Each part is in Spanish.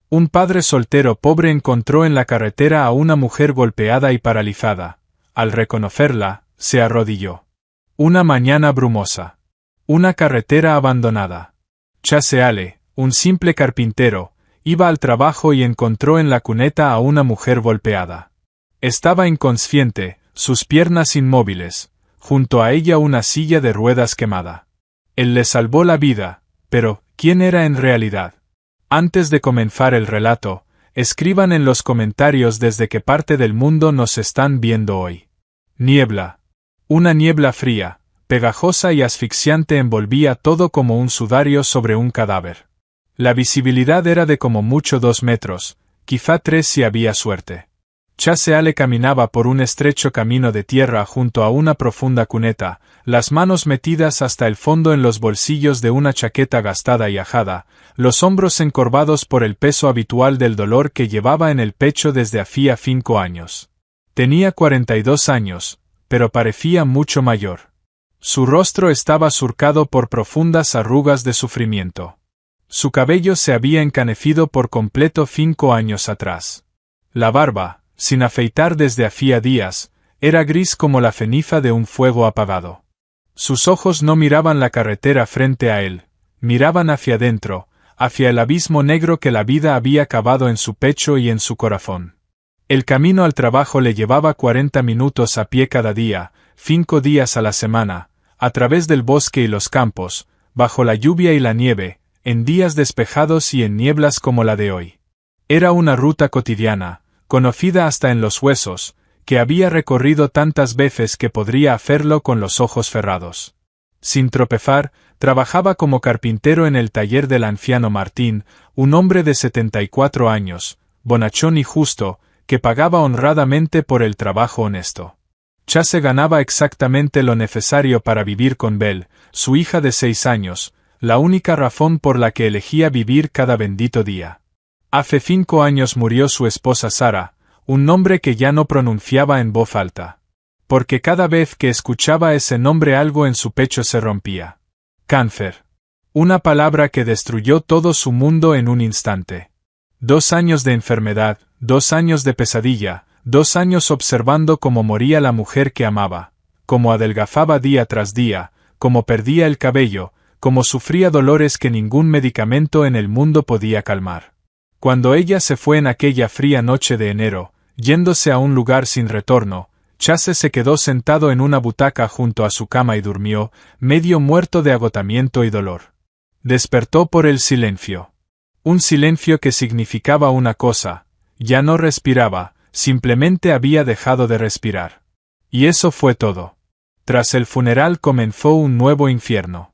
Un padre soltero pobre encontró en la carretera a una mujer golpeada y paralizada. Al reconocerla, se arrodilló. Una mañana brumosa. Una carretera abandonada. Chaseale, un simple carpintero, iba al trabajo y encontró en la cuneta a una mujer golpeada. Estaba inconsciente, sus piernas inmóviles, junto a ella una silla de ruedas quemada. Él le salvó la vida, pero, ¿quién era en realidad? Antes de comenzar el relato, escriban en los comentarios desde qué parte del mundo nos están viendo hoy. Niebla. Una niebla fría, pegajosa y asfixiante envolvía todo como un sudario sobre un cadáver. La visibilidad era de como mucho 2 metros, quizá 3 si había suerte. Chaseale caminaba por un estrecho camino de tierra junto a una profunda cuneta, las manos metidas hasta el fondo en los bolsillos de una chaqueta gastada y ajada, los hombros encorvados por el peso habitual del dolor que llevaba en el pecho desde hacía 5 años. Tenía 42 años, pero parecía mucho mayor. Su rostro estaba surcado por profundas arrugas de sufrimiento. Su cabello se había encanecido por completo 5 años atrás. La barba, sin afeitar desde hacía días, era gris como la ceniza de un fuego apagado. Sus ojos no miraban la carretera frente a él, miraban hacia adentro, hacia el abismo negro que la vida había cavado en su pecho y en su corazón. El camino al trabajo le llevaba 40 minutos a pie cada día, 5 días a la semana, a través del bosque y los campos, bajo la lluvia y la nieve, en días despejados y en nieblas como la de hoy. Era una ruta cotidiana, conocida hasta en los huesos, que había recorrido tantas veces que podría hacerlo con los ojos cerrados. Sin tropezar, trabajaba como carpintero en el taller del anciano Martín, un hombre de 74 años, bonachón y justo, que pagaba honradamente por el trabajo honesto. Chase ganaba exactamente lo necesario para vivir con Belle, su hija de 6 años, la única razón por la que elegía vivir cada bendito día. Hace 5 años murió su esposa Sara, un nombre que ya no pronunciaba en voz alta. Porque cada vez que escuchaba ese nombre algo en su pecho se rompía. Cáncer. Una palabra que destruyó todo su mundo en un instante. 2 años de enfermedad, 2 años de pesadilla, 2 años observando cómo moría la mujer que amaba, cómo adelgazaba día tras día, cómo perdía el cabello, cómo sufría dolores que ningún medicamento en el mundo podía calmar. Cuando ella se fue en aquella fría noche de enero, yéndose a un lugar sin retorno, Chase se quedó sentado en una butaca junto a su cama y durmió, medio muerto de agotamiento y dolor. Despertó por el silencio. Un silencio que significaba una cosa: ya no respiraba, simplemente había dejado de respirar. Y eso fue todo. Tras el funeral comenzó un nuevo infierno.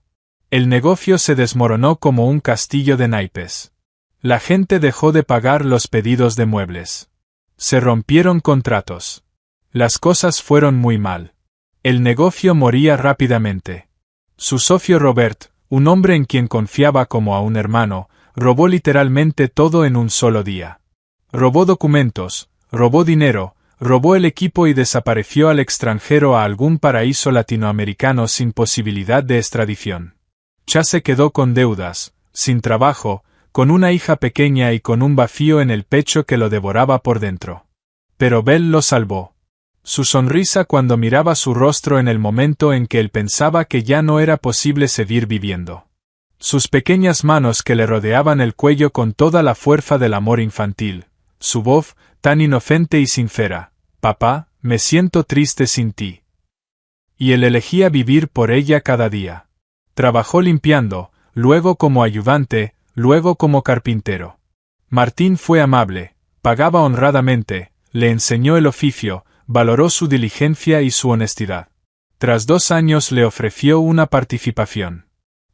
El negocio se desmoronó como un castillo de naipes. La gente dejó de pagar los pedidos de muebles. Se rompieron contratos. Las cosas fueron muy mal. El negocio moría rápidamente. Su socio Robert, un hombre en quien confiaba como a un hermano, robó literalmente todo en un solo día. Robó documentos, robó dinero, robó el equipo y desapareció al extranjero a algún paraíso latinoamericano sin posibilidad de extradición. Chase quedó con deudas, sin trabajo, con una hija pequeña y con un vacío en el pecho que lo devoraba por dentro. Pero Belle lo salvó. Su sonrisa cuando miraba su rostro en el momento en que él pensaba que ya no era posible seguir viviendo. Sus pequeñas manos que le rodeaban el cuello con toda la fuerza del amor infantil. Su voz, tan inocente y sincera: «Papá, me siento triste sin ti». Y él elegía vivir por ella cada día. Trabajó limpiando, luego como ayudante, luego como carpintero. Martín fue amable, pagaba honradamente, le enseñó el oficio, valoró su diligencia y su honestidad. Tras 2 años le ofreció una participación.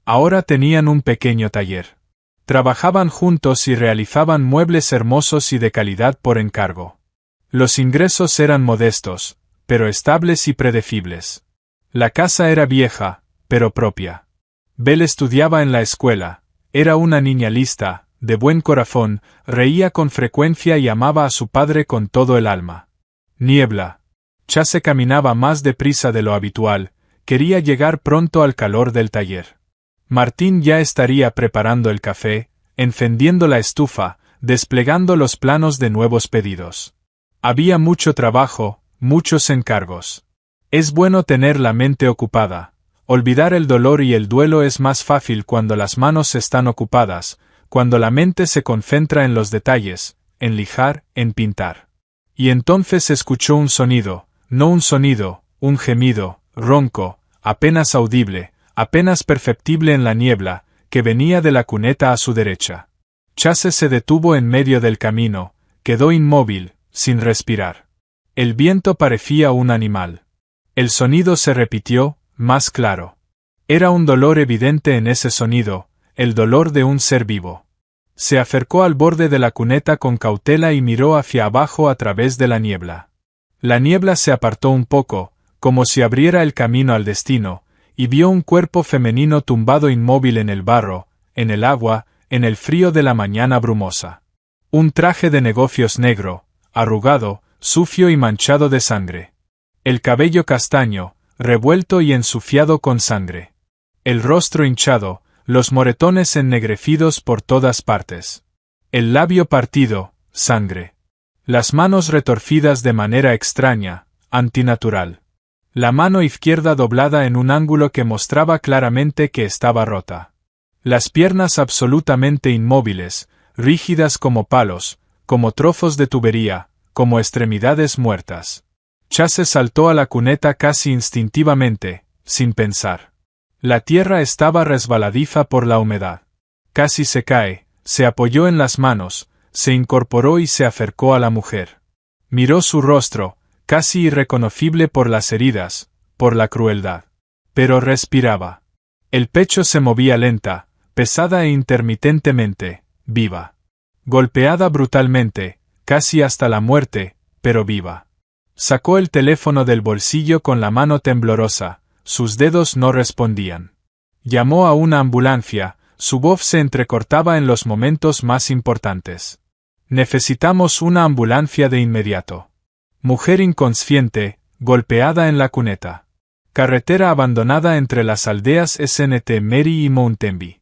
Ahora tenían un pequeño taller. Trabajaban juntos y realizaban muebles hermosos y de calidad por encargo. Los ingresos eran modestos, pero estables y predecibles. La casa era vieja, pero propia. Belle estudiaba en la escuela, era una niña lista, de buen corazón, reía con frecuencia y amaba a su padre con todo el alma. Niebla. Chase caminaba más deprisa de lo habitual, quería llegar pronto al calor del taller. Martín ya estaría preparando el café, encendiendo la estufa, desplegando los planos de nuevos pedidos. Había mucho trabajo, muchos encargos. Es bueno tener la mente ocupada. Olvidar el dolor y el duelo es más fácil cuando las manos están ocupadas, cuando la mente se concentra en los detalles, en lijar, en pintar. Y entonces escuchó un sonido, no un sonido, un gemido, ronco, apenas audible, apenas perceptible en la niebla, que venía de la cuneta a su derecha. Chase se detuvo en medio del camino, quedó inmóvil, sin respirar. El viento parecía un animal. El sonido se repitió, más claro. Era un dolor evidente en ese sonido, el dolor de un ser vivo. Se acercó al borde de la cuneta con cautela y miró hacia abajo a través de la niebla. La niebla se apartó un poco, como si abriera el camino al destino, y vio un cuerpo femenino tumbado inmóvil en el barro, en el agua, en el frío de la mañana brumosa. Un traje de negocios negro, arrugado, sucio y manchado de sangre. El cabello castaño, revuelto y ensuciado con sangre. El rostro hinchado, los moretones ennegrecidos por todas partes. El labio partido, sangre. Las manos retorcidas de manera extraña, antinatural. La mano izquierda doblada en un ángulo que mostraba claramente que estaba rota. Las piernas absolutamente inmóviles, rígidas como palos, como trozos de tubería, como extremidades muertas. Chase saltó a la cuneta casi instintivamente, sin pensar. La tierra estaba resbaladiza por la humedad. Casi se cae, se apoyó en las manos, se incorporó y se acercó a la mujer. Miró su rostro, casi irreconocible por las heridas, por la crueldad. Pero respiraba. El pecho se movía lenta, pesada e intermitentemente, viva. Golpeada brutalmente, casi hasta la muerte, pero viva. Sacó el teléfono del bolsillo con la mano temblorosa, sus dedos no respondían. Llamó a una ambulancia, su voz se entrecortaba en los momentos más importantes. Necesitamos una ambulancia de inmediato. Mujer inconsciente, golpeada en la cuneta. Carretera abandonada entre las aldeas St. Mary y Mountainview.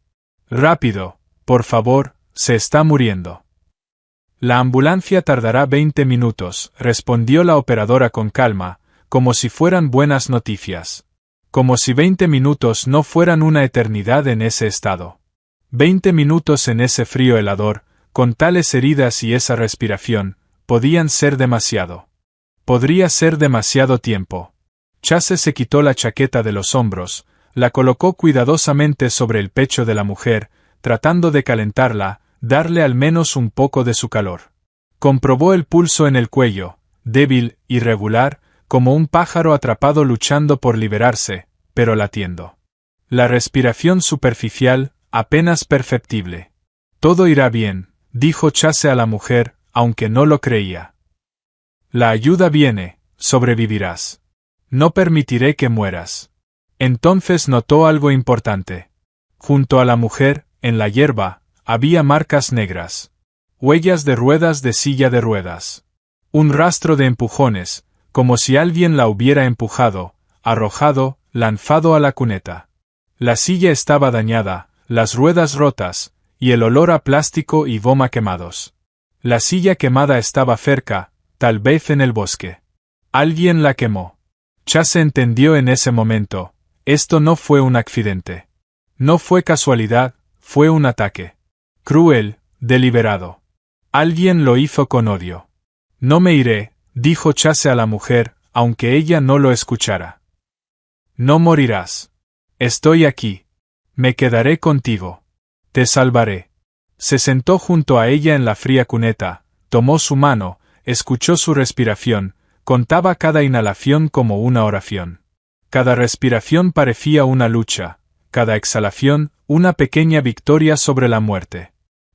Rápido, por favor, se está muriendo. La ambulancia tardará 20 minutos, respondió la operadora con calma, como si fueran buenas noticias. Como si 20 minutos no fueran una eternidad en ese estado. 20 minutos en ese frío helador, con tales heridas y esa respiración, podían ser demasiado. Podría ser demasiado tiempo. Chase se quitó la chaqueta de los hombros, la colocó cuidadosamente sobre el pecho de la mujer, tratando de calentarla, darle al menos un poco de su calor. Comprobó el pulso en el cuello, débil, irregular, como un pájaro atrapado luchando por liberarse, pero latiendo. La respiración superficial, apenas perceptible. Todo irá bien, dijo Chase a la mujer, aunque no lo creía. La ayuda viene, sobrevivirás. No permitiré que mueras. Entonces notó algo importante. Junto a la mujer, en la hierba, había marcas negras. Huellas de ruedas de silla de ruedas. Un rastro de empujones, como si alguien la hubiera empujado, arrojado, lanzado a la cuneta. La silla estaba dañada, las ruedas rotas, y el olor a plástico y goma quemados. La silla quemada estaba cerca, tal vez en el bosque. Alguien la quemó. Chase entendió en ese momento, esto no fue un accidente. No fue casualidad, fue un ataque. Cruel, deliberado. Alguien lo hizo con odio. No me iré, dijo Chase a la mujer, aunque ella no lo escuchara. No morirás. Estoy aquí. Me quedaré contigo. Te salvaré. Se sentó junto a ella en la fría cuneta, tomó su mano, escuchó su respiración, contaba cada inhalación como una oración. Cada respiración parecía una lucha, cada exhalación, una pequeña victoria sobre la muerte.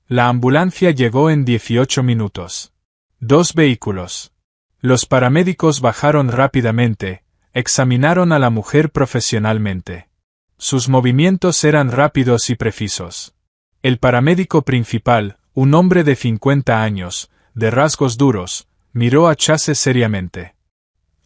La ambulancia llegó en 18 minutos. 2 vehículos. Los paramédicos bajaron rápidamente, examinaron a la mujer profesionalmente. Sus movimientos eran rápidos y precisos. El paramédico principal, un hombre de 50 años, de rasgos duros, miró a Chase seriamente.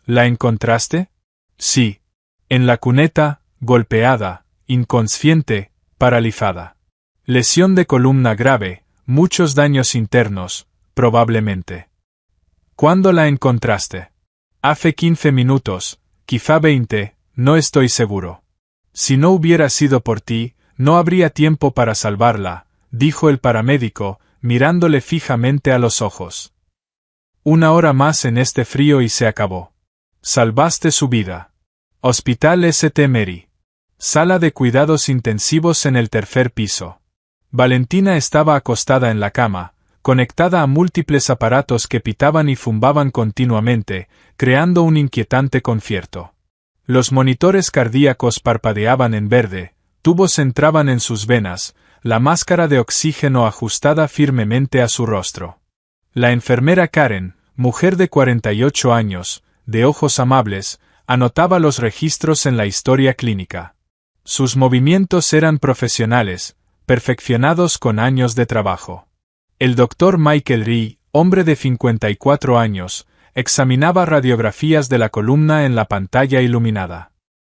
¿La encontraste? Sí. En la cuneta, golpeada, inconsciente, paralizada. Lesión de columna grave, Muchos daños internos, probablemente. ¿Cuándo la encontraste? Hace 15 minutos, quizá 20, no estoy seguro. Si no hubiera sido por ti, no habría tiempo para salvarla, dijo el paramédico, mirándole fijamente a los ojos. 1 hora más en este frío y se acabó. Salvaste su vida. Hospital St. Mary. Sala de cuidados intensivos en el 3er piso. Valentina estaba acostada en la cama, conectada a múltiples aparatos que pitaban y zumbaban continuamente, creando un inquietante concierto. Los monitores cardíacos parpadeaban en verde, tubos entraban en sus venas, la máscara de oxígeno ajustada firmemente a su rostro. La enfermera Karen, mujer de 48 años, de ojos amables, anotaba los registros en la historia clínica. Sus movimientos eran profesionales, perfeccionados con años de trabajo. El doctor Michael Ree, hombre de 54 años, examinaba radiografías de la columna en la pantalla iluminada.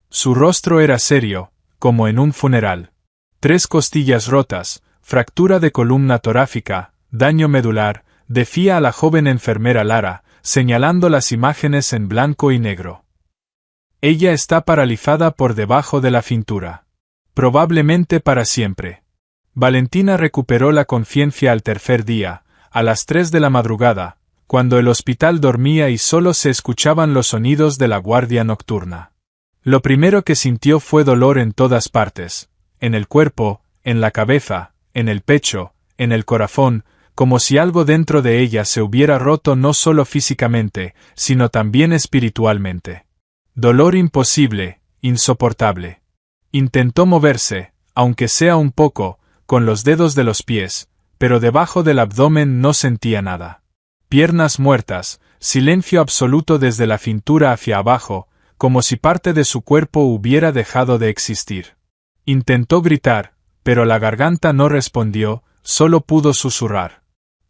Su rostro era serio, como en un funeral. 3 costillas rotas, fractura de columna torácica, daño medular, decía a la joven enfermera Lara, señalando las imágenes en blanco y negro. Ella está paralizada por debajo de la cintura. Probablemente para siempre. Valentina recuperó la conciencia al 3er día, a las 3 de la madrugada, cuando el hospital dormía y solo se escuchaban los sonidos de la guardia nocturna. Lo primero que sintió fue dolor en todas partes, en el cuerpo, en la cabeza, en el pecho, en el corazón, como si algo dentro de ella se hubiera roto no solo físicamente, sino también espiritualmente. Dolor imposible, insoportable. Intentó moverse, aunque sea un poco, con los dedos de los pies, pero debajo del abdomen no sentía nada. Piernas muertas, silencio absoluto desde la cintura hacia abajo, como si parte de su cuerpo hubiera dejado de existir. Intentó gritar, pero la garganta no respondió, solo pudo susurrar.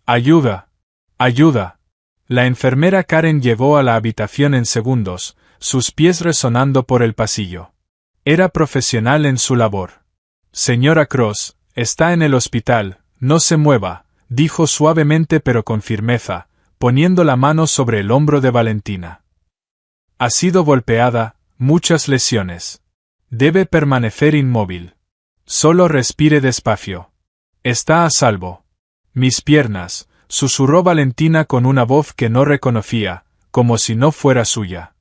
¡Ayuda! ¡Ayuda! La enfermera Karen llegó a la habitación en segundos, sus pies resonando por el pasillo. Era profesional en su labor. Señora Cross, está en el hospital, no se mueva, dijo suavemente pero con firmeza, poniendo la mano sobre el hombro de Valentina. Ha sido golpeada, muchas lesiones. Debe permanecer inmóvil. Solo respire despacio. Está a salvo. Mis piernas, susurró Valentina con una voz que no reconocía, como si no fuera suya.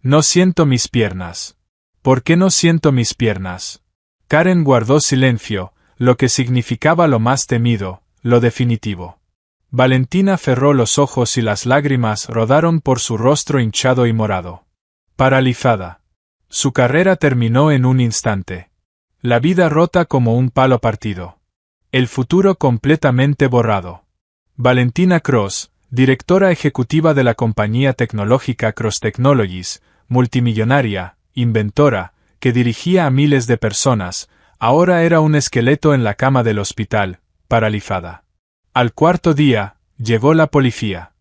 No siento mis piernas. ¿Por qué no siento mis piernas? Karen guardó silencio, lo que significaba lo más temido, lo definitivo. Valentina cerró los ojos y las lágrimas rodaron por su rostro hinchado y morado. Paralizada. Su carrera terminó en un instante. La vida rota como un palo partido. El futuro completamente borrado. Valentina Cross, directora ejecutiva de la compañía tecnológica Cross Technologies, multimillonaria, inventora, que dirigía a miles de personas, ahora era un esqueleto en la cama del hospital, paralizada. Al 4.º día, llegó la policía.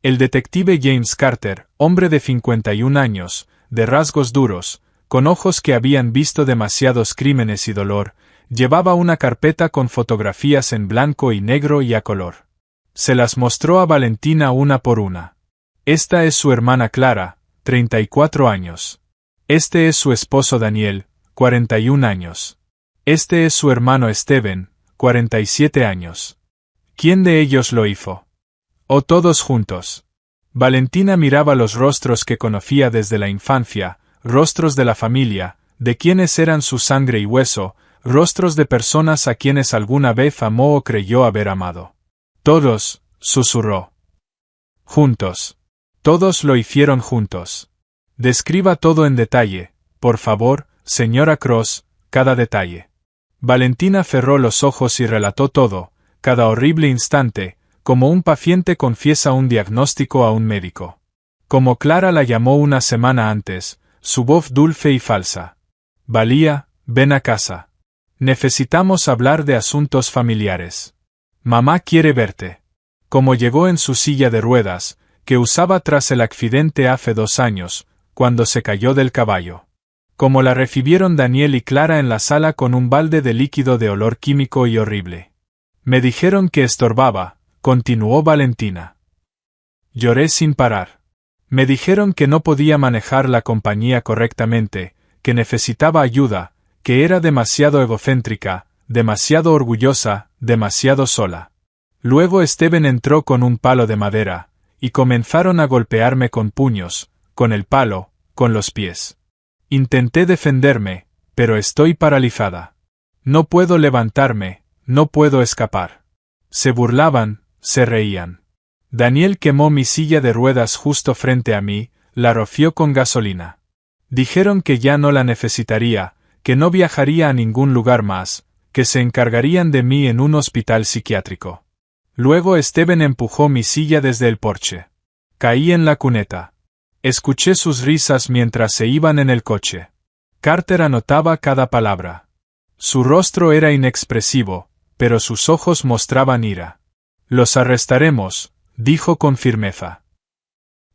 El detective James Carter, hombre de 51 años, de rasgos duros, con ojos que habían visto demasiados crímenes y dolor, llevaba una carpeta con fotografías en blanco y negro y a color. Se las mostró a Valentina una por una. Esta es su hermana Clara, 34 años. Este es su esposo Daniel, 41 años. Este es su hermano Steven, 47 años. ¿Quién de ellos lo hizo? ¿O todos juntos? Valentina miraba los rostros que conocía desde la infancia, rostros de la familia, de quienes eran su sangre y hueso, rostros de personas a quienes alguna vez amó o creyó haber amado. Todos, susurró. Juntos. Todos lo hicieron juntos. Describa todo en detalle, por favor, señora Cross, cada detalle. Valentina cerró los ojos y relató todo, cada horrible instante, como un paciente confiesa un diagnóstico a un médico. Como Clara la llamó una semana antes, su voz dulce y falsa. Valía, ven a casa. Necesitamos hablar de asuntos familiares. Mamá quiere verte. Como llegó en su silla de ruedas, que usaba tras el accidente hace 2 años, cuando se cayó del caballo. Como la recibieron Daniel y Clara en la sala con un balde de líquido de olor químico y horrible. Me dijeron que estorbaba, continuó Valentina. Lloré sin parar. Me dijeron que no podía manejar la compañía correctamente, que necesitaba ayuda, que era demasiado egocéntrica, demasiado orgullosa, demasiado sola. Luego Steven entró con un palo de madera, y comenzaron a golpearme con puños, con el palo, con los pies. Intenté defenderme, pero estoy paralizada. No puedo levantarme, no puedo escapar. Se burlaban, se reían. Daniel quemó mi silla de ruedas justo frente a mí, la roció con gasolina. Dijeron que ya no la necesitaría, que no viajaría a ningún lugar más, que se encargarían de mí en un hospital psiquiátrico. Luego Steven empujó mi silla desde el porche. Caí en la cuneta. Escuché sus risas mientras se iban en el coche. Carter anotaba cada palabra. Su rostro era inexpresivo, pero sus ojos mostraban ira. Los arrestaremos, dijo con firmeza.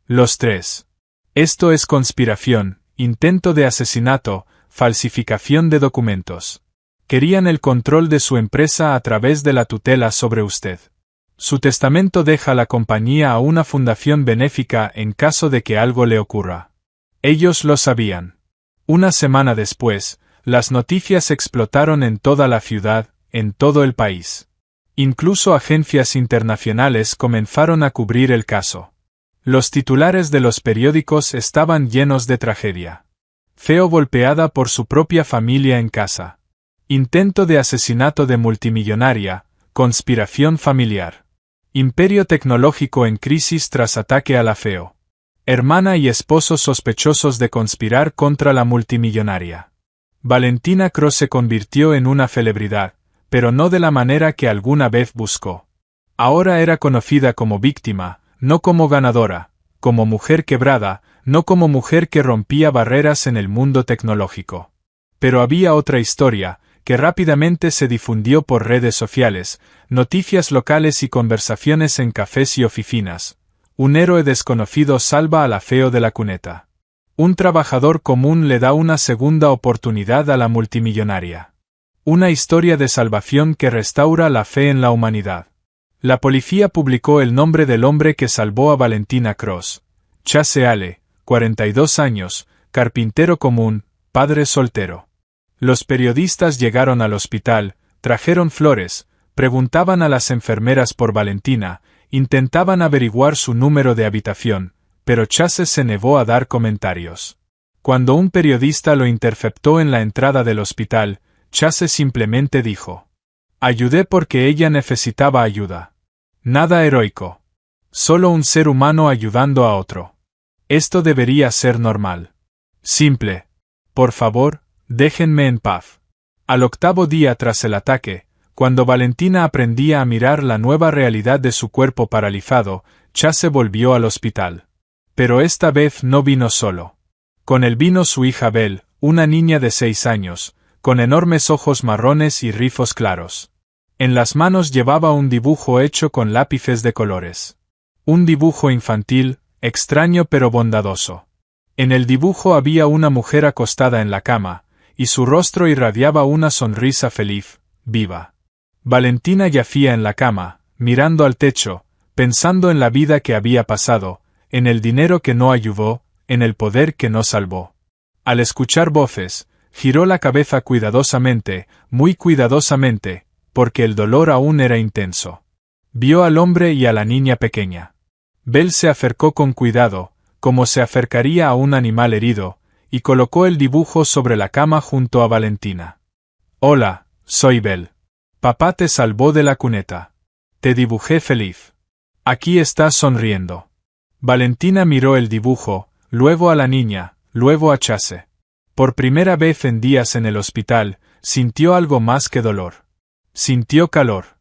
Los tres. Esto es conspiración, intento de asesinato, falsificación de documentos. Querían el control de su empresa a través de la tutela sobre usted. Su testamento deja la compañía a una fundación benéfica en caso de que algo le ocurra. Ellos lo sabían. Una semana después, las noticias explotaron en toda la ciudad, en todo el país. Incluso agencias internacionales comenzaron a cubrir el caso. Los titulares de los periódicos estaban llenos de tragedia. Feo golpeada por su propia familia en casa. Intento de asesinato de multimillonaria, conspiración familiar. Imperio tecnológico en crisis tras ataque a la Feo. Hermana y esposo sospechosos de conspirar contra la multimillonaria. Valentina Cross se convirtió en una celebridad, pero no de la manera que alguna vez buscó. Ahora era conocida como víctima, no como ganadora, como mujer quebrada, no como mujer que rompía barreras en el mundo tecnológico. Pero había otra historia, que rápidamente se difundió por redes sociales, noticias locales y conversaciones en cafés y oficinas. Un héroe desconocido salva a la Feo de la cuneta. Un trabajador común le da una segunda oportunidad a la multimillonaria. Una historia de salvación que restaura la fe en la humanidad. La policía publicó el nombre del hombre que salvó a Valentina Cross. Chase Ale, 42 años, carpintero común, padre soltero. Los periodistas llegaron al hospital, trajeron flores, preguntaban a las enfermeras por Valentina, intentaban averiguar su número de habitación, pero Chase se negó a dar comentarios. Cuando un periodista lo interceptó en la entrada del hospital, Chase simplemente dijo: ayudé porque ella necesitaba ayuda. Nada heroico. Solo un ser humano ayudando a otro. Esto debería ser normal. Simple. Por favor, déjenme en paz. Al octavo día tras el ataque, cuando Valentina aprendía a mirar la nueva realidad de su cuerpo paralizado, Chase volvió al hospital. Pero esta vez no vino solo. Con él vino su hija Belle, una niña de 6 años, con enormes ojos marrones y rizos claros. En las manos llevaba un dibujo hecho con lápices de colores. Un dibujo infantil, extraño pero bondadoso. En el dibujo había una mujer acostada en la cama, y su rostro irradiaba una sonrisa feliz, viva. Valentina yacía en la cama, mirando al techo, pensando en la vida que había pasado, en el dinero que no ayudó, en el poder que no salvó. Al escuchar voces, giró la cabeza cuidadosamente, muy cuidadosamente, porque el dolor aún era intenso. Vio al hombre y a la niña pequeña. Belle se acercó con cuidado, como se acercaría a un animal herido, y colocó el dibujo sobre la cama junto a Valentina. Hola, soy Belle. Papá te salvó de la cuneta. Te dibujé feliz. Aquí estás sonriendo. Valentina miró el dibujo, luego a la niña, luego a Chase. Por primera vez en días en el hospital, sintió algo más que dolor. Sintió calor.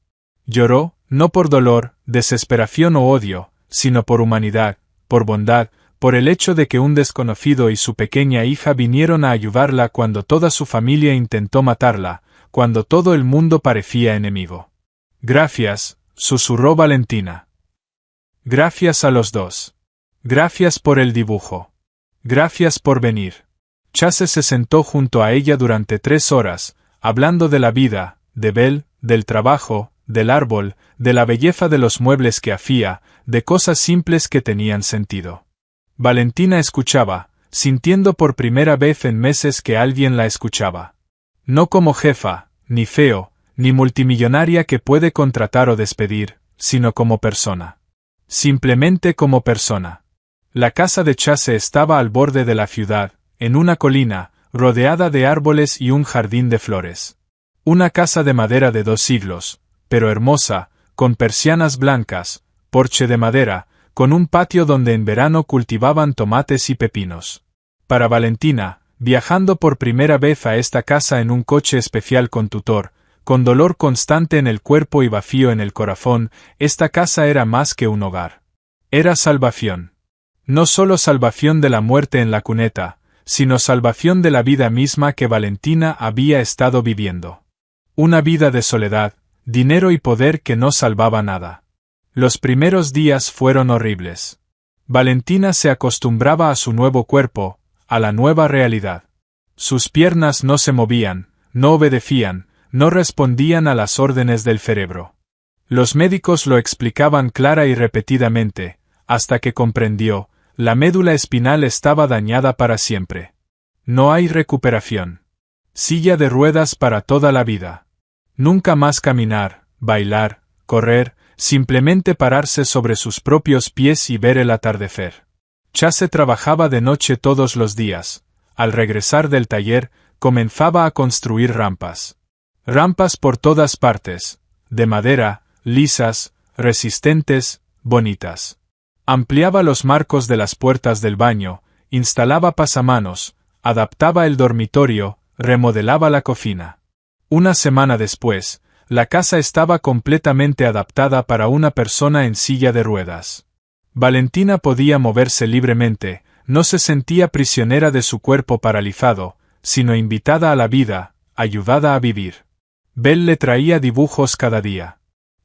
Lloró, no por dolor, desesperación o odio, sino por humanidad, por bondad, por el hecho de que un desconocido y su pequeña hija vinieron a ayudarla cuando toda su familia intentó matarla, cuando todo el mundo parecía enemigo. Gracias, susurró Valentina. Gracias a los dos. Gracias por el dibujo. Gracias por venir. Chase se sentó junto a ella durante 3 horas, hablando de la vida, de Belle, del trabajo, del árbol, de la belleza de los muebles que hacía, de cosas simples que tenían sentido. Valentina escuchaba, sintiendo por primera vez en meses que alguien la escuchaba. No como jefa, ni feo, ni multimillonaria que puede contratar o despedir, sino como persona. Simplemente como persona. La casa de Chase estaba al borde de la ciudad, en una colina, rodeada de árboles y un jardín de flores. Una casa de madera de 2 siglos, pero hermosa, con persianas blancas, porche de madera, con un patio donde en verano cultivaban tomates y pepinos. Para Valentina, viajando por primera vez a esta casa en un coche especial con tutor, con dolor constante en el cuerpo y vacío en el corazón, esta casa era más que un hogar. Era salvación. No solo salvación de la muerte en la cuneta, sino salvación de la vida misma que Valentina había estado viviendo. Una vida de soledad, dinero y poder que no salvaba nada. Los primeros días fueron horribles. Valentina se acostumbraba a su nuevo cuerpo, a la nueva realidad. Sus piernas no se movían, no obedecían, no respondían a las órdenes del cerebro. Los médicos lo explicaban clara y repetidamente, hasta que comprendió, la médula espinal estaba dañada para siempre. No hay recuperación. Silla de ruedas para toda la vida. Nunca más caminar, bailar, correr, simplemente pararse sobre sus propios pies y ver el atardecer. Chase trabajaba de noche todos los días. Al regresar del taller, comenzaba a construir rampas. Rampas por todas partes, de madera, lisas, resistentes, bonitas. Ampliaba los marcos de las puertas del baño, instalaba pasamanos, adaptaba el dormitorio, remodelaba la cocina. Una semana después, la casa estaba completamente adaptada para una persona en silla de ruedas. Valentina podía moverse libremente, no se sentía prisionera de su cuerpo paralizado, sino invitada a la vida, ayudada a vivir. Belle le traía dibujos cada día.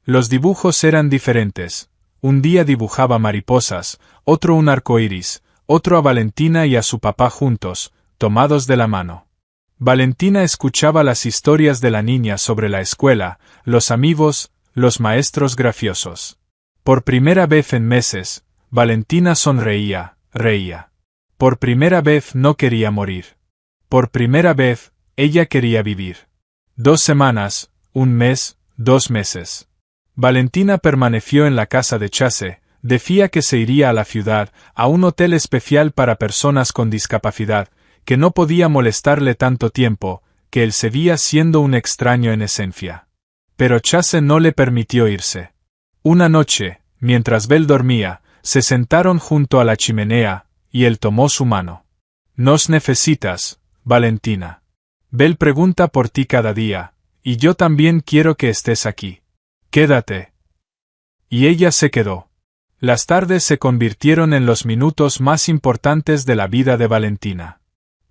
Los dibujos eran diferentes. Un día dibujaba mariposas, otro un arco iris, otro a Valentina y a su papá juntos, tomados de la mano. Valentina escuchaba las historias de la niña sobre la escuela, los amigos, los maestros graciosos. Por primera vez en meses, Valentina sonreía, reía. Por primera vez no quería morir. Por primera vez, ella quería vivir. 2 semanas, 1 mes, 2 meses. Valentina permaneció en la casa de Chase, decía que se iría a la ciudad, a un hotel especial para personas con discapacidad, que no podía molestarle tanto tiempo, que él seguía siendo un extraño en esencia. Pero Chase no le permitió irse. Una noche, mientras Belle dormía, se sentaron junto a la chimenea, y él tomó su mano. «Nos necesitas, Valentina. Belle pregunta por ti cada día, y yo también quiero que estés aquí. Quédate». Y ella se quedó. Las tardes se convirtieron en los minutos más importantes de la vida de Valentina.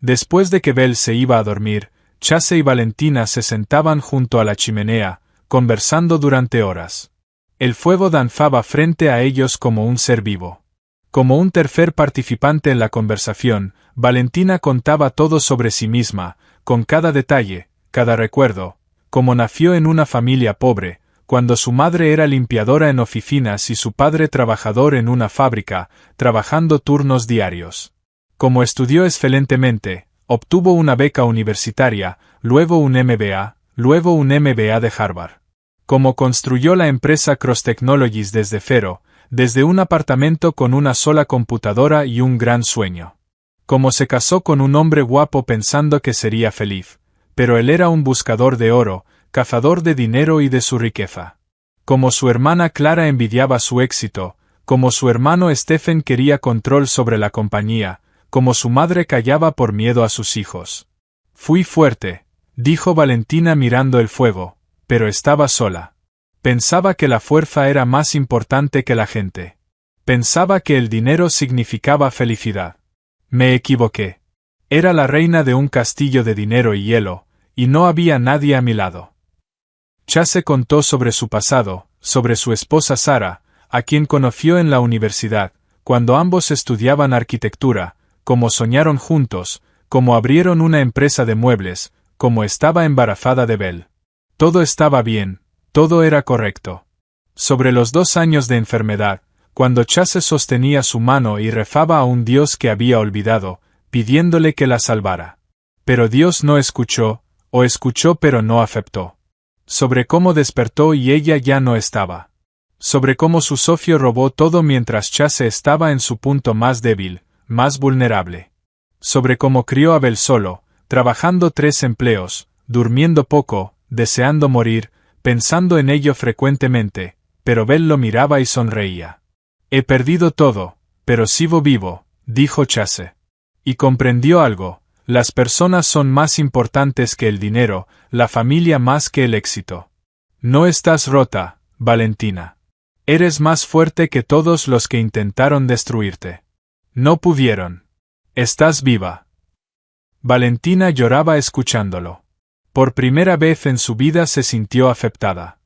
Después de que Belle se iba a dormir, Chase y Valentina se sentaban junto a la chimenea, conversando durante horas. El fuego danzaba frente a ellos como un ser vivo. Como un tercer participante en la conversación, Valentina contaba todo sobre sí misma, con cada detalle, cada recuerdo, como nació en una familia pobre, cuando su madre era limpiadora en oficinas y su padre trabajador en una fábrica, trabajando turnos diarios. Como estudió excelentemente, obtuvo una beca universitaria, luego un MBA, luego un MBA de Harvard. Como construyó la empresa Cross Technologies desde cero, desde un apartamento con una sola computadora y un gran sueño. Como se casó con un hombre guapo pensando que sería feliz, pero él era un buscador de oro, cazador de dinero y de su riqueza. Como su hermana Clara envidiaba su éxito, como su hermano Stephen quería control sobre la compañía, como su madre callaba por miedo a sus hijos. Fui fuerte, dijo Valentina mirando el fuego, pero estaba sola. Pensaba que la fuerza era más importante que la gente. Pensaba que el dinero significaba felicidad. Me equivoqué. Era la reina de un castillo de dinero y hielo, y no había nadie a mi lado. Chase contó sobre su pasado, sobre su esposa Sara, a quien conoció en la universidad, cuando ambos estudiaban arquitectura, cómo soñaron juntos, cómo abrieron una empresa de muebles, cómo estaba embarazada de Belle. Todo estaba bien, Todo era correcto. Sobre los 2 años de enfermedad, cuando Chase sostenía su mano y rezaba a un Dios que había olvidado, pidiéndole que la salvara. Pero Dios no escuchó, o escuchó pero no aceptó. Sobre cómo despertó y ella ya no estaba. Sobre cómo su socio robó todo mientras Chase estaba en su punto más débil, más vulnerable. Sobre cómo crió a Bell solo, trabajando 3 empleos, durmiendo poco, deseando morir, pensando en ello frecuentemente, pero Bell lo miraba y sonreía. He perdido todo, pero sigo vivo, dijo Chase. Y comprendió algo, las personas son más importantes que el dinero, la familia más que el éxito. No estás rota, Valentina. Eres más fuerte que todos los que intentaron destruirte. No pudieron. Estás viva. Valentina lloraba escuchándolo. Por primera vez en su vida se sintió aceptada.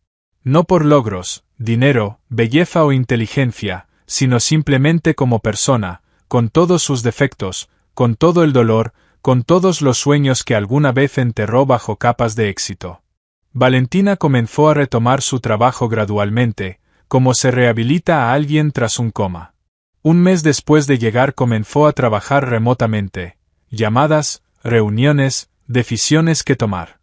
No por logros, dinero, belleza o inteligencia, sino simplemente como persona, con todos sus defectos, con todo el dolor, con todos los sueños que alguna vez enterró bajo capas de éxito. Valentina comenzó a retomar su trabajo gradualmente, como se rehabilita a alguien tras un coma. Un mes después de llegar comenzó a trabajar remotamente. Llamadas, reuniones, decisiones que tomar.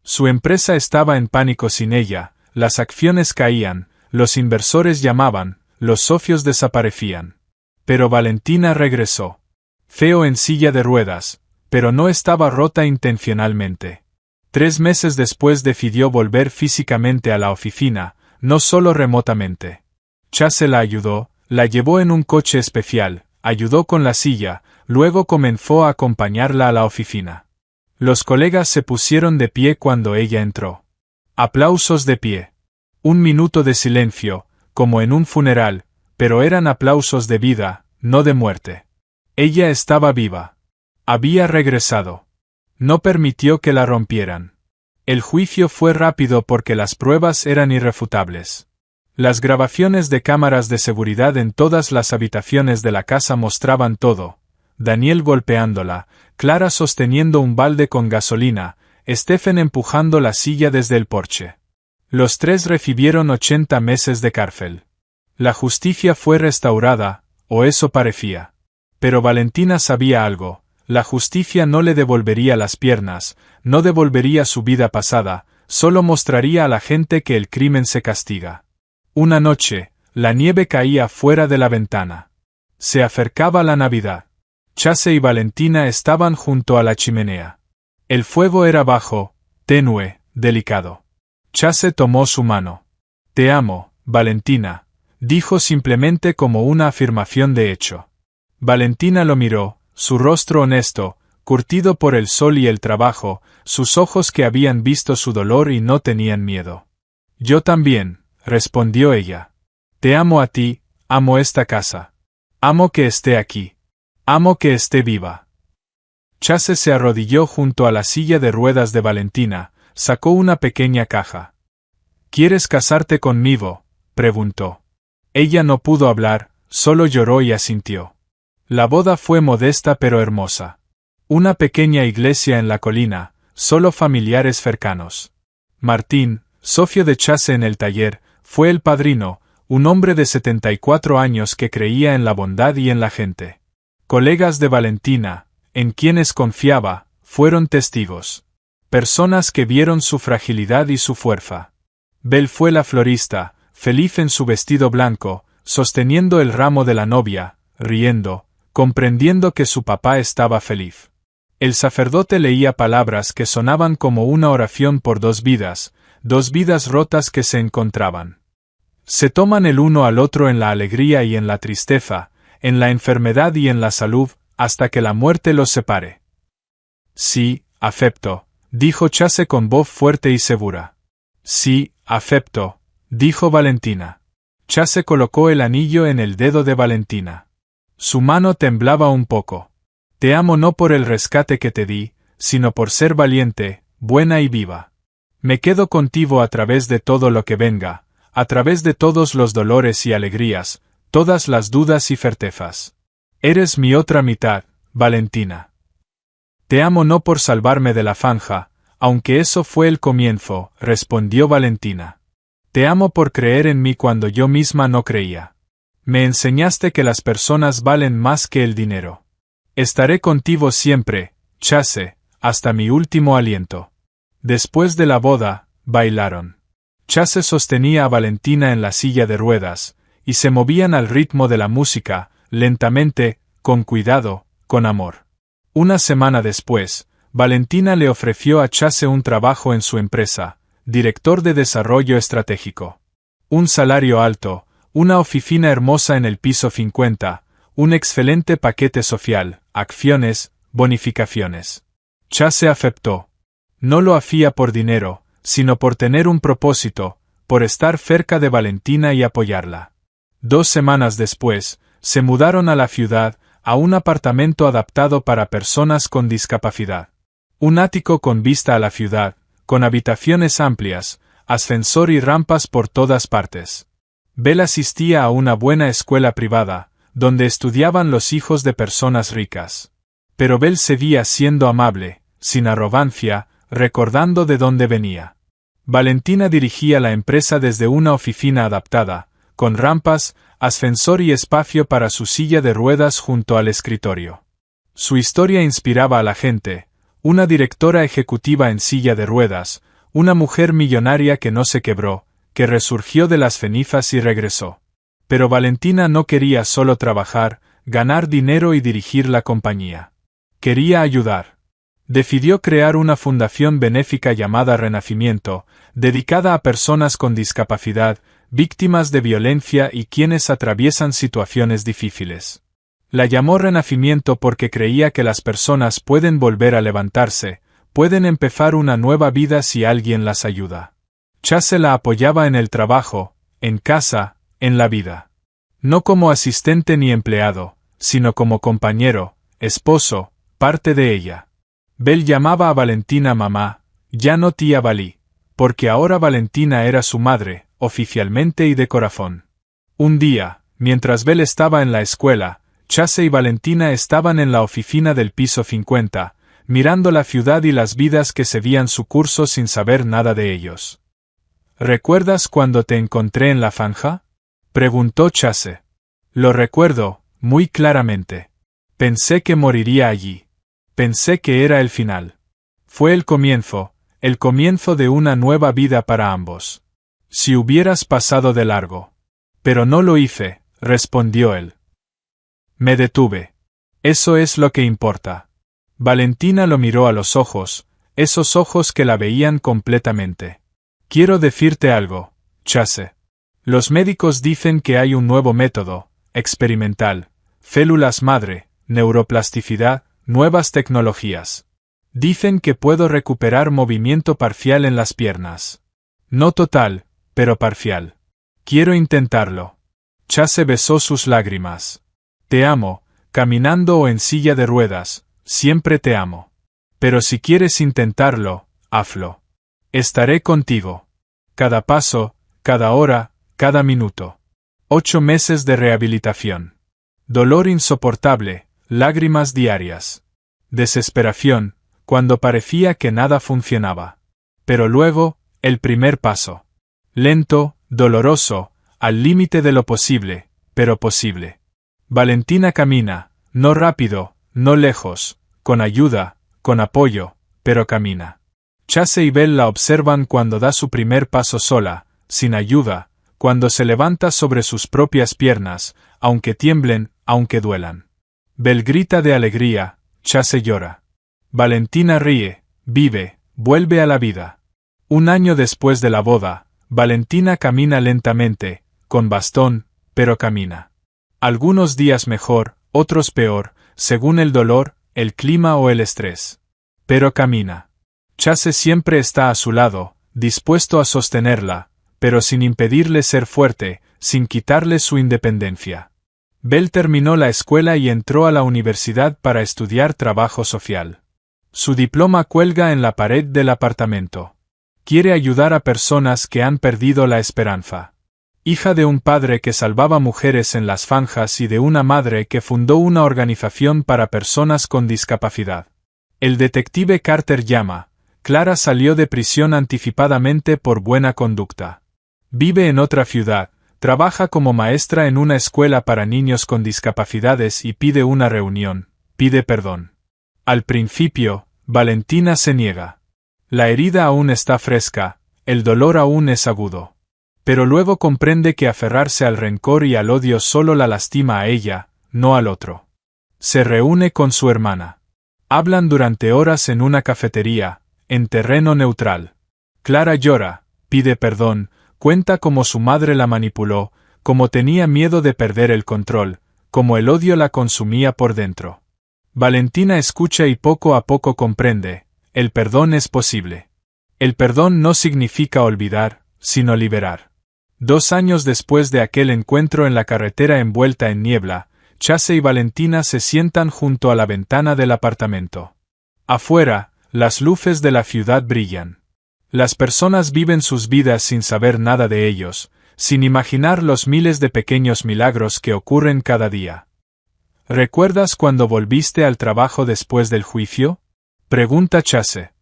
Su empresa estaba en pánico sin ella, las acciones caían, los inversores llamaban, los socios desaparecían. Pero Valentina regresó. Feo en silla de ruedas, pero no estaba rota intencionalmente. 3 meses después decidió volver físicamente a la oficina, no solo remotamente. Chase la ayudó, la llevó en un coche especial, ayudó con la silla, luego comenzó a acompañarla a la oficina. Los colegas se pusieron de pie cuando ella entró. Aplausos de pie. 1 minuto de silencio, como en un funeral, pero eran aplausos de vida, no de muerte. Ella estaba viva. Había regresado. No permitió que la rompieran. El juicio fue rápido porque las pruebas eran irrefutables. Las grabaciones de cámaras de seguridad en todas las habitaciones de la casa mostraban todo. Daniel golpeándola, Clara sosteniendo un balde con gasolina, Stephen empujando la silla desde el porche. Los 3 recibieron 80 meses de cárcel. La justicia fue restaurada, o eso parecía. Pero Valentina sabía algo, la justicia no le devolvería las piernas, no devolvería su vida pasada, solo mostraría a la gente que el crimen se castiga. Una noche, la nieve caía fuera de la ventana. Se acercaba la Navidad. Chase y Valentina estaban junto a la chimenea. El fuego era bajo, tenue, delicado. Chase tomó su mano. Te amo, Valentina, dijo simplemente como una afirmación de hecho. Valentina lo miró, su rostro honesto, curtido por el sol y el trabajo, sus ojos que habían visto su dolor y no tenían miedo. Yo también, respondió ella. Te amo a ti, amo esta casa. Amo que esté aquí. Amo que esté viva. Chase se arrodilló junto a la silla de ruedas de Valentina, sacó una pequeña caja. ¿Quieres casarte conmigo?, preguntó. Ella no pudo hablar, solo lloró y asintió. La boda fue modesta pero hermosa. Una pequeña iglesia en la colina, solo familiares cercanos. Martín, socio de Chase en el taller, fue el padrino, un hombre de 74 años que creía en la bondad y en la gente. Colegas de Valentina, en quienes confiaba, fueron testigos. Personas que vieron su fragilidad y su fuerza. Bell fue la florista, feliz en su vestido blanco, sosteniendo el ramo de la novia, riendo, comprendiendo que su papá estaba feliz. El sacerdote leía palabras que sonaban como una oración por 2 vidas rotas que se encontraban. Se toman el uno al otro en la alegría y en la tristeza, en la enfermedad y en la salud, hasta que la muerte los separe. Sí, acepto, dijo Chase con voz fuerte y segura. Sí, acepto, dijo Valentina. Chase colocó el anillo en el dedo de Valentina. Su mano temblaba un poco. Te amo no por el rescate que te di, sino por ser valiente, buena y viva. Me quedo contigo a través de todo lo que venga, a través de todos los dolores y alegrías, todas las dudas y certezas. Eres mi otra mitad, Valentina. Te amo no por salvarme de la zanja, aunque eso fue el comienzo, respondió Valentina. Te amo por creer en mí cuando yo misma no creía. Me enseñaste que las personas valen más que el dinero. Estaré contigo siempre, Chase, hasta mi último aliento. Después de la boda, bailaron. Chase sostenía a Valentina en la silla de ruedas, y se movían al ritmo de la música, lentamente, con cuidado, con amor. Una semana después, Valentina le ofreció a Chase un trabajo en su empresa, director de desarrollo estratégico. Un salario alto, una oficina hermosa en el piso 50, un excelente paquete social, acciones, bonificaciones. Chase aceptó. No lo hacía por dinero, sino por tener un propósito, por estar cerca de Valentina y apoyarla. 2 semanas después, se mudaron a la ciudad, a un apartamento adaptado para personas con discapacidad. Un ático con vista a la ciudad, con habitaciones amplias, ascensor y rampas por todas partes. Belle asistía a una buena escuela privada, donde estudiaban los hijos de personas ricas. Pero Belle seguía siendo amable, sin arrogancia, recordando de dónde venía. Valentina dirigía la empresa desde una oficina adaptada, con rampas, ascensor y espacio para su silla de ruedas junto al escritorio. Su historia inspiraba a la gente, una directora ejecutiva en silla de ruedas, una mujer millonaria que no se quebró, que resurgió de las cenizas y regresó. Pero Valentina no quería solo trabajar, ganar dinero y dirigir la compañía. Quería ayudar. Decidió crear una fundación benéfica llamada Renacimiento, dedicada a personas con discapacidad, víctimas de violencia y quienes atraviesan situaciones difíciles. La llamó Renacimiento porque creía que las personas pueden volver a levantarse, pueden empezar una nueva vida si alguien las ayuda. Chase la apoyaba en el trabajo, en casa, en la vida. No como asistente ni empleado, sino como compañero, esposo, parte de ella. Belle llamaba a Valentina mamá, ya no tía Valí, porque ahora Valentina era su madre, oficialmente y de corazón. Un día, mientras Belle estaba en la escuela, Chase y Valentina estaban en la oficina del piso 50, mirando la ciudad y las vidas que seguían su curso sin saber nada de ellos. ¿Recuerdas cuando te encontré en la zanja?, preguntó Chase. Lo recuerdo, muy claramente. Pensé que moriría allí. Pensé que era el final. Fue el comienzo de una nueva vida para ambos. Si hubieras pasado de largo. Pero no lo hice, respondió él. Me detuve. Eso es lo que importa. Valentina lo miró a los ojos, esos ojos que la veían completamente. Quiero decirte algo, Chase. Los médicos dicen que hay un nuevo método, experimental, células madre, neuroplasticidad, nuevas tecnologías. Dicen que puedo recuperar movimiento parcial en las piernas. No total, pero parcial. Quiero intentarlo. Chase besó sus lágrimas. Te amo, caminando o en silla de ruedas, siempre te amo. Pero si quieres intentarlo, hazlo. Estaré contigo. Cada paso, cada hora, cada minuto. 8 meses de rehabilitación. Dolor insoportable, lágrimas diarias. Desesperación, cuando parecía que nada funcionaba. Pero luego, el primer paso. Lento, doloroso, al límite de lo posible, pero posible. Valentina camina, no rápido, no lejos, con ayuda, con apoyo, pero camina. Chase y Belle la observan cuando da su primer paso sola, sin ayuda, cuando se levanta sobre sus propias piernas, aunque tiemblen, aunque duelan. Belle grita de alegría, Chase llora. Valentina ríe, vive, vuelve a la vida. 1 año después de la boda, Valentina camina lentamente, con bastón, pero camina. Algunos días mejor, otros peor, según el dolor, el clima o el estrés. Pero camina. Chase siempre está a su lado, dispuesto a sostenerla, pero sin impedirle ser fuerte, sin quitarle su independencia. Belle terminó la escuela y entró a la universidad para estudiar trabajo social. Su diploma cuelga en la pared del apartamento. Quiere ayudar a personas que han perdido la esperanza. Hija de un padre que salvaba mujeres en las zanjas y de una madre que fundó una organización para personas con discapacidad. El detective Carter llama. Clara salió de prisión anticipadamente por buena conducta. Vive en otra ciudad, trabaja como maestra en una escuela para niños con discapacidades y pide una reunión, pide perdón. Al principio, Valentina se niega. La herida aún está fresca, el dolor aún es agudo. Pero luego comprende que aferrarse al rencor y al odio solo la lastima a ella, no al otro. Se reúne con su hermana. Hablan durante horas en una cafetería, en terreno neutral. Clara llora, pide perdón, cuenta cómo su madre la manipuló, cómo tenía miedo de perder el control, cómo el odio la consumía por dentro. Valentina escucha y poco a poco comprende, el perdón es posible. El perdón no significa olvidar, sino liberar. 2 años después de aquel encuentro en la carretera envuelta en niebla, Chase y Valentina se sientan junto a la ventana del apartamento. Afuera, las luces de la ciudad brillan. Las personas viven sus vidas sin saber nada de ellos, sin imaginar los miles de pequeños milagros que ocurren cada día. ¿Recuerdas cuando volviste al trabajo después del juicio? Pregunta Chase.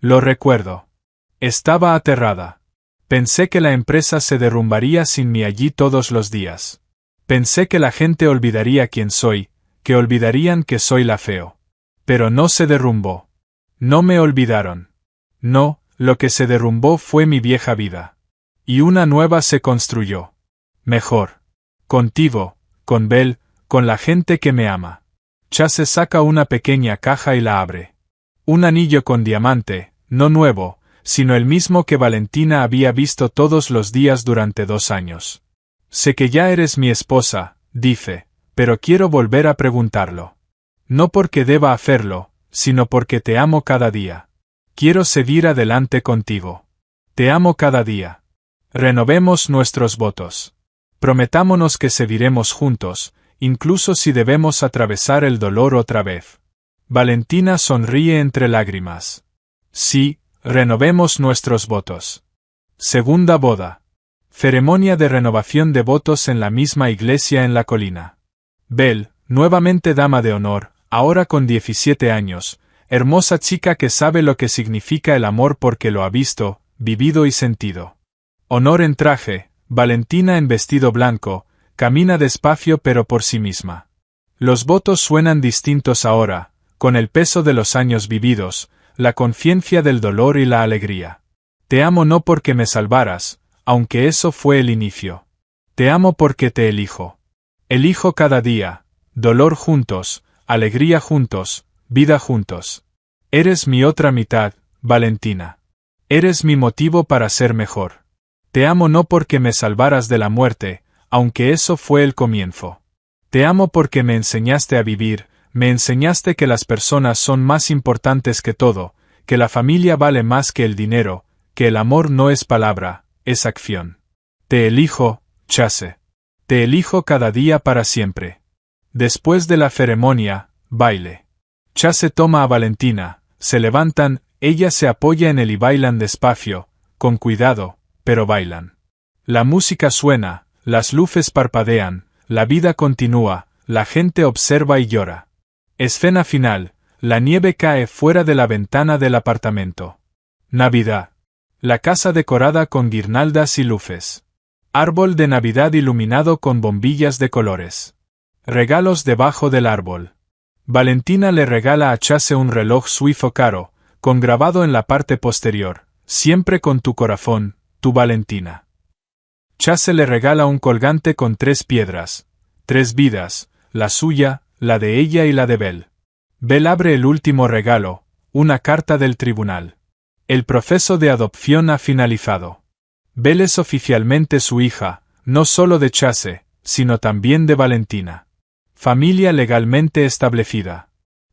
Lo recuerdo. Estaba aterrada. Pensé que la empresa se derrumbaría sin mí allí todos los días. Pensé que la gente olvidaría quién soy, que olvidarían que soy la feo. Pero no se derrumbó. No me olvidaron. No, lo que se derrumbó fue mi vieja vida. Y una nueva se construyó. Mejor. Contigo, con Belle, con la gente que me ama. Chase saca una pequeña caja y la abre. Un anillo con diamante, no nuevo, sino el mismo que Valentina había visto todos los días durante 2 años. Sé que ya eres mi esposa, dice, pero quiero volver a preguntarlo. No porque deba hacerlo, sino porque te amo cada día. Quiero seguir adelante contigo. Te amo cada día. Renovemos nuestros votos. Prometámonos que seguiremos juntos, incluso si debemos atravesar el dolor otra vez. Valentina sonríe entre lágrimas. Sí, renovemos nuestros votos. Segunda boda. Ceremonia de renovación de votos en la misma iglesia en la colina. Belle, nuevamente dama de honor, ahora con 17 años, hermosa chica que sabe lo que significa el amor porque lo ha visto, vivido y sentido. Honor en traje, Valentina en vestido blanco, camina despacio pero por sí misma. Los votos suenan distintos ahora, con el peso de los años vividos, la conciencia del dolor y la alegría. Te amo no porque me salvaras, aunque eso fue el inicio. Te amo porque te elijo. Elijo cada día, dolor juntos, alegría juntos, vida juntos. Eres mi otra mitad, Valentina. Eres mi motivo para ser mejor. Te amo no porque me salvaras de la muerte, aunque eso fue el comienzo. Te amo porque me enseñaste a vivir, me enseñaste que las personas son más importantes que todo, que la familia vale más que el dinero, que el amor no es palabra, es acción. Te elijo, Chase. Te elijo cada día para siempre. Después de la ceremonia, baile. Chase toma a Valentina, se levantan, ella se apoya en él y bailan despacio, con cuidado, pero bailan. La música suena, las luces parpadean, la vida continúa, la gente observa y llora. Escena final, la nieve cae fuera de la ventana del apartamento. Navidad. La casa decorada con guirnaldas y luces. Árbol de Navidad iluminado con bombillas de colores. Regalos debajo del árbol. Valentina le regala a Chase un reloj suizo caro, con grabado en la parte posterior, siempre con tu corazón, tu Valentina. Chase le regala un colgante con 3 piedras, 3 vidas, la suya, la de ella y la de Belle. Belle abre el último regalo, una carta del tribunal. El proceso de adopción ha finalizado. Belle es oficialmente su hija, no solo de Chase, sino también de Valentina. Familia legalmente establecida.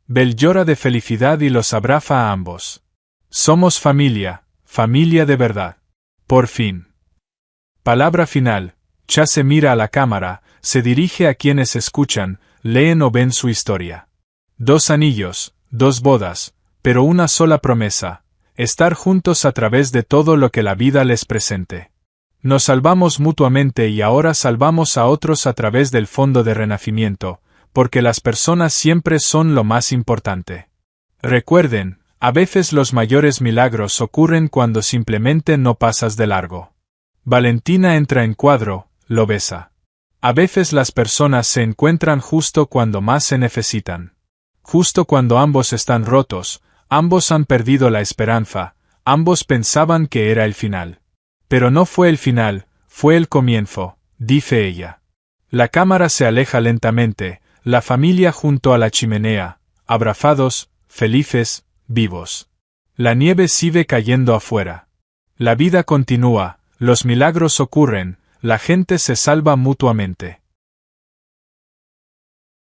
Belle llora de felicidad y los abraza a ambos. Somos familia, familia de verdad. Por fin. Palabra final. Chase mira a la cámara, se dirige a quienes escuchan, leen o ven su historia. 2 anillos, 2 bodas, pero una sola promesa. Estar juntos a través de todo lo que la vida les presente. Nos salvamos mutuamente y ahora salvamos a otros a través del fondo de renacimiento, porque las personas siempre son lo más importante. Recuerden, a veces los mayores milagros ocurren cuando simplemente no pasas de largo. Valentina entra en cuadro, lo besa. A veces las personas se encuentran justo cuando más se necesitan. Justo cuando ambos están rotos, ambos han perdido la esperanza, ambos pensaban que era el final. Pero no fue el final, fue el comienzo, dice ella. La cámara se aleja lentamente, la familia junto a la chimenea, abrazados, felices, vivos. La nieve sigue cayendo afuera. La vida continúa, los milagros ocurren, la gente se salva mutuamente.